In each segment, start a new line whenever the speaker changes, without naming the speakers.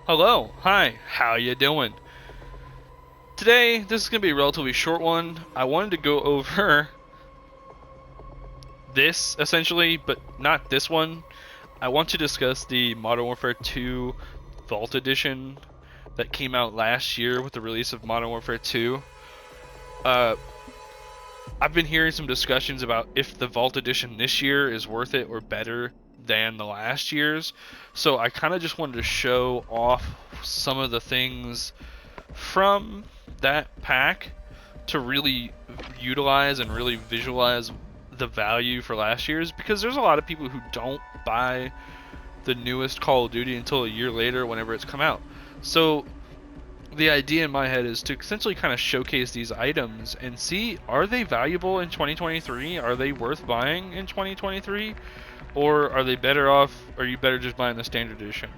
Hello, hi, how you doing? Today, this is going to be a relatively short one. I wanted to go over this, essentially, but not this one. I want to discuss the Modern Warfare 2 Vault Edition that came out last year with the release of Modern Warfare 2. Uh, I've been hearing some discussions about if the Vault Edition this year is worth it or better than the last year's. So I kind of just wanted to show off some of the things from that pack to really utilize and really visualize the value for last year's, because there's a lot of people who don't buy the newest Call of Duty until a year later whenever it's come out. So the idea in my head is to essentially kind of showcase these items and see, are they valuable in 2023? Are they worth buying in 2023? Or are they better off, are you better just buying the standard edition?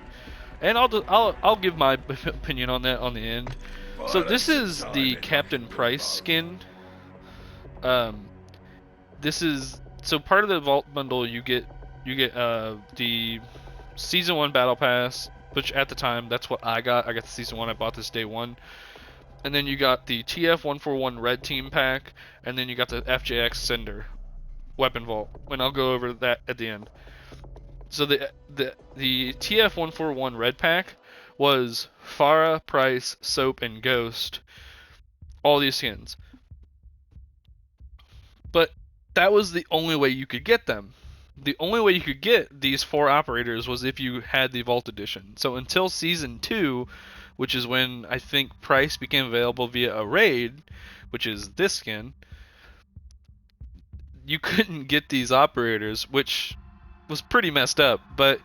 And I'll give my opinion on that on the end. So this is the Captain Price skin. Um, this is so part of the Vault bundle. You get the Season 1 Battle Pass, which at the time that's what I got. I got the Season 1. I bought this day one. And then you got the TF141 Red Team pack, and then you got the FJX Cinder Weapon Vault. And I'll go over that at the end. So the TF141 Red pack was Farah, Price, Soap, and Ghost. All these skins. But that was the only way you could get them. The only way you could get these four operators was if you had the Vault Edition. So until Season 2, which is when I think Price became available via a raid, which is this skin, you couldn't get these operators, which was pretty messed up. But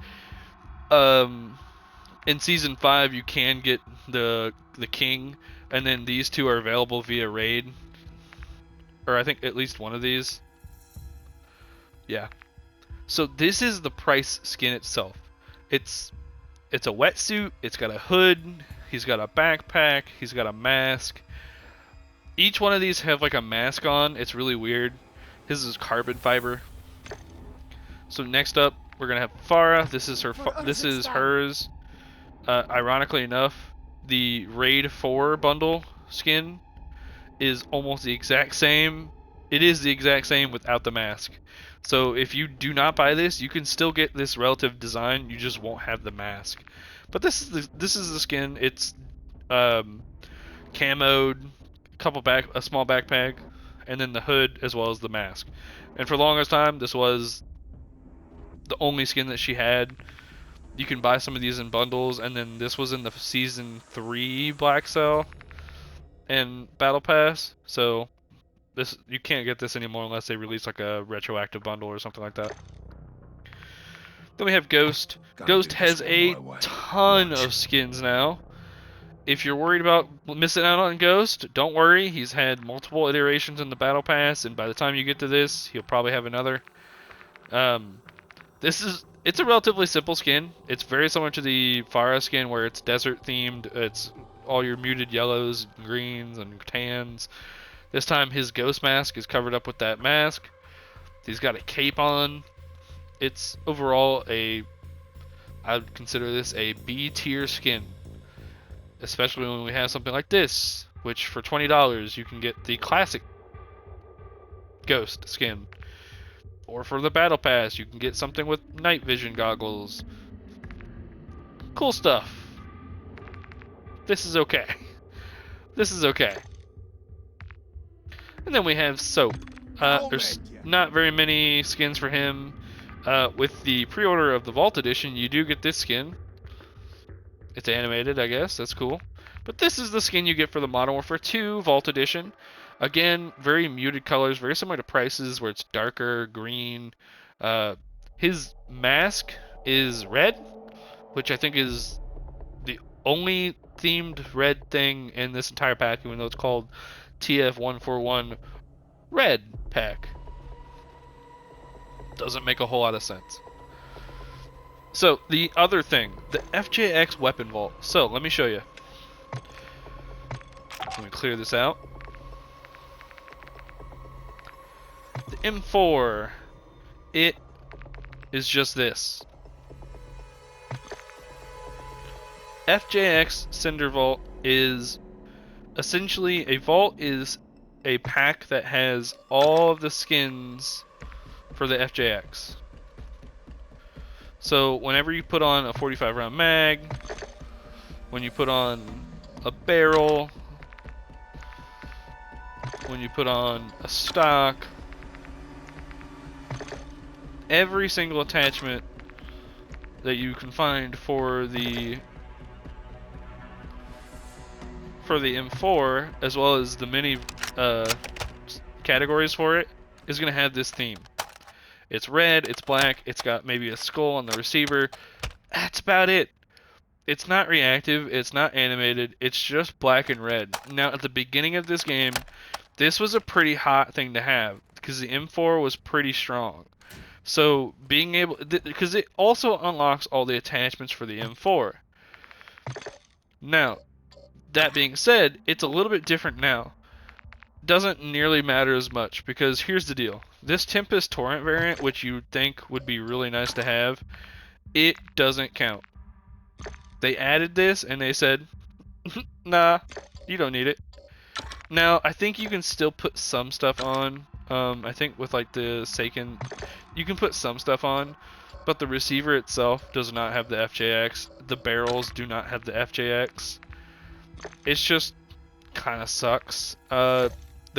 in Season 5, you can get the King, and then these two are available via raid. Or I think at least one of these. Yeah. So this is the Price skin itself. It's a wetsuit, it's got a hood, he's got a backpack, he's got a mask. Each one of these have like a mask on. It's really weird. His is carbon fiber. So next up, we're gonna have Farah. This is her. This is hers. Ironically enough, the Raid 4 bundle skin is almost the exact same. It is the exact same without the mask. So if you do not buy this, you can still get this relative design. You just won't have the mask. But this is the skin. It's camoed, a small backpack, and then the hood as well as the mask. And for the longest time, this was the only skin that she had. You can buy some of these in bundles, and then this was in the Season 3 Black Cell and Battle Pass. So this, you can't get this anymore unless they release like a retroactive bundle or something like that. Then we have Ghost. Ghost has a ton of skins now. If you're worried about missing out on Ghost, don't worry. He's had multiple iterations in the Battle Pass, and by the time you get to this, he'll probably have another. It's a relatively simple skin. It's very similar to the Farah skin, where it's desert themed. It's all your muted yellows, greens, and tans. This time his ghost mask is covered up with that mask. He's got a cape on. It's overall I would consider this a B tier skin. Especially when we have something like this, which for $20 you can get the classic ghost skin. Or for the battle pass, you can get something with night vision goggles. Cool stuff. This is okay. This is okay. And then we have Soap. There's not very many skins for him. With the pre-order of the Vault Edition, you do get this skin. It's animated, I guess. That's cool. But this is the skin you get for the Modern Warfare 2 Vault Edition. Again, very muted colors, very similar to Price's, where it's darker, green. His mask is red, which I think is the only themed red thing in this entire pack, even though it's called TF141 Red Pack. Doesn't make a whole lot of sense. So, the other thing, the FJX Weapon Vault. So, let me show you. Let me clear this out. The M4, it is just this. FJX Cinder Vault is essentially a vault is a pack that has all of the skins for the FJX. So whenever you put on a 45 round mag, when you put on a barrel, when you put on a stock, every single attachment that you can find for the M4, as well as the many categories for it, is going to have this theme. It's red, it's black, it's got maybe a skull on the receiver. That's about it. It's not reactive, it's not animated, it's just black and red. Now, at the beginning of this game, this was a pretty hot thing to have, because the M4 was pretty strong. So, being able, because it also unlocks all the attachments for the M4. Now, that being said, it's a little bit different now. Doesn't nearly matter as much, because here's the deal. This Tempest Torrent variant, which you'd think would be really nice to have, it doesn't count. They added this and they said, nah, you don't need it. Now, I think you can still put some stuff on. I think with like the Seiken, you can put some stuff on, but the receiver itself does not have the FJX. The barrels do not have the FJX. It's just kind of sucks. The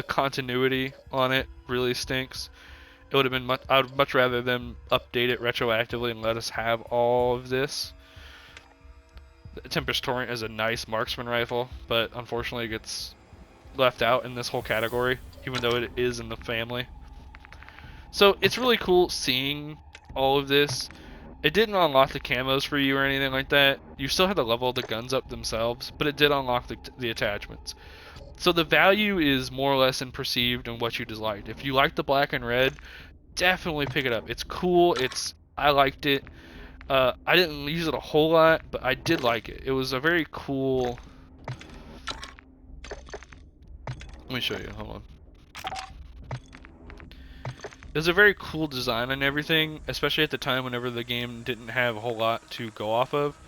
continuity on it really stinks. It would have been I would much rather them update it retroactively and let us have all of this. The Tempest Torrent is a nice marksman rifle, but unfortunately it gets left out in this whole category, even though it is in the family. So it's really cool seeing all of this. It didn't unlock the camos for you or anything like that. You still had to level the guns up themselves, but it did unlock the attachments. So the value is more or less in perceived and what you disliked. If you like the black and red, definitely pick it up. It's cool. I liked it. I didn't use it a whole lot, but I did like it. It was a very cool. Let me show you. Hold on. It was a very cool design and everything, especially at the time whenever the game didn't have a whole lot to go off of.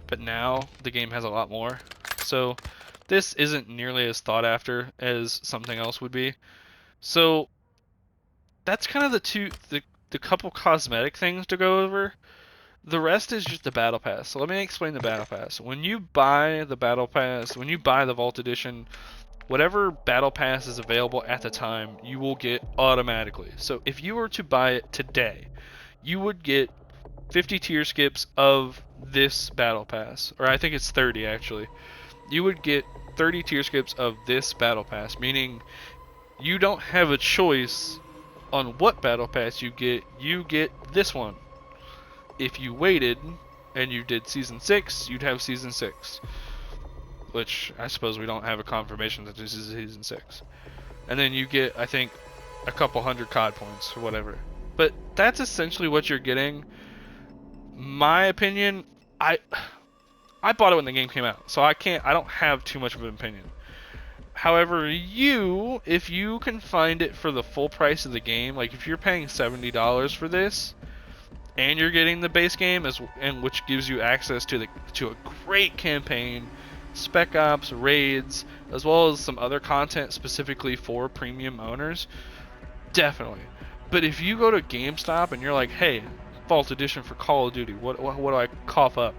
But now the game has a lot more. So this isn't nearly as thought after as something else would be. So that's kind of the couple cosmetic things to go over. The rest is just the battle pass. So let me explain the battle pass. When you buy the battle pass, when you buy the Vault Edition, whatever battle pass is available at the time, you will get automatically. So if you were to buy it today, you would get 50 tier skips of this battle pass, or I think it's 30 actually. You would get 30 tier skips of this battle pass, meaning you don't have a choice on what battle pass you get this one. If you waited and you did season 6, you'd have season 6. Which I suppose we don't have a confirmation that this is season 6. And then you get, I think, a couple hundred COD points or whatever. But that's essentially what you're getting. My opinion, I bought it when the game came out, so I don't have too much of an opinion. However, if you can find it for the full price of the game, like if you're paying $70 for this, and you're getting the base game, and which gives you access to a great campaign, spec ops, raids, as well as some other content specifically for premium owners, definitely. But if you go to GameStop and you're like, hey, Vault Edition for Call of Duty, what do I cough up?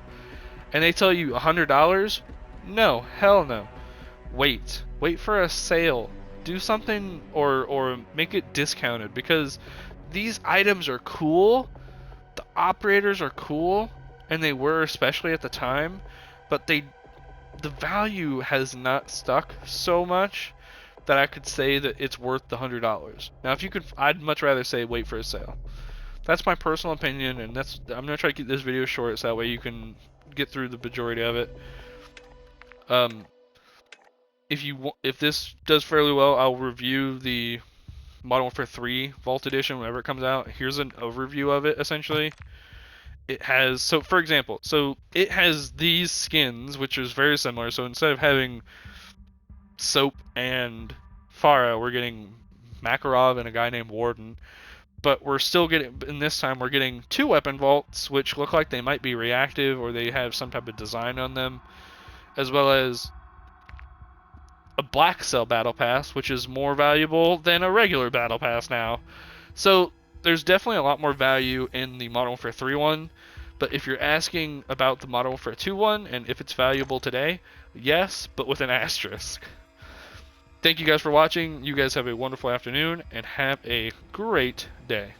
And they tell you $100? No, hell no. Wait for a sale. Do something or make it discounted, because these items are cool. The operators are cool, and they were especially at the time, but the value has not stuck so much that I could say that it's worth the $100. Now, I'd much rather say wait for a sale. That's my personal opinion, and I'm gonna try to keep this video short so that way you can get through the majority of it. If this does fairly well, I'll review the Modern Warfare 3 Vault Edition whenever it comes out. Here's an overview of it, essentially. It has, so for example, it has these skins, which is very similar. So instead of having Soap and Farah, we're getting Makarov and a guy named Warden. but we're still getting, in this time we're getting 2 weapon vaults, which look like they might be reactive or they have some type of design on them, as well as a black cell battle pass, which is more valuable than a regular battle pass now. So there's definitely a lot more value in the Modern Warfare 3 one, but if you're asking about the Modern Warfare 2 one and if it's valuable today, yes, but with an asterisk. Thank you guys for watching. You guys have a wonderful afternoon and have a great day.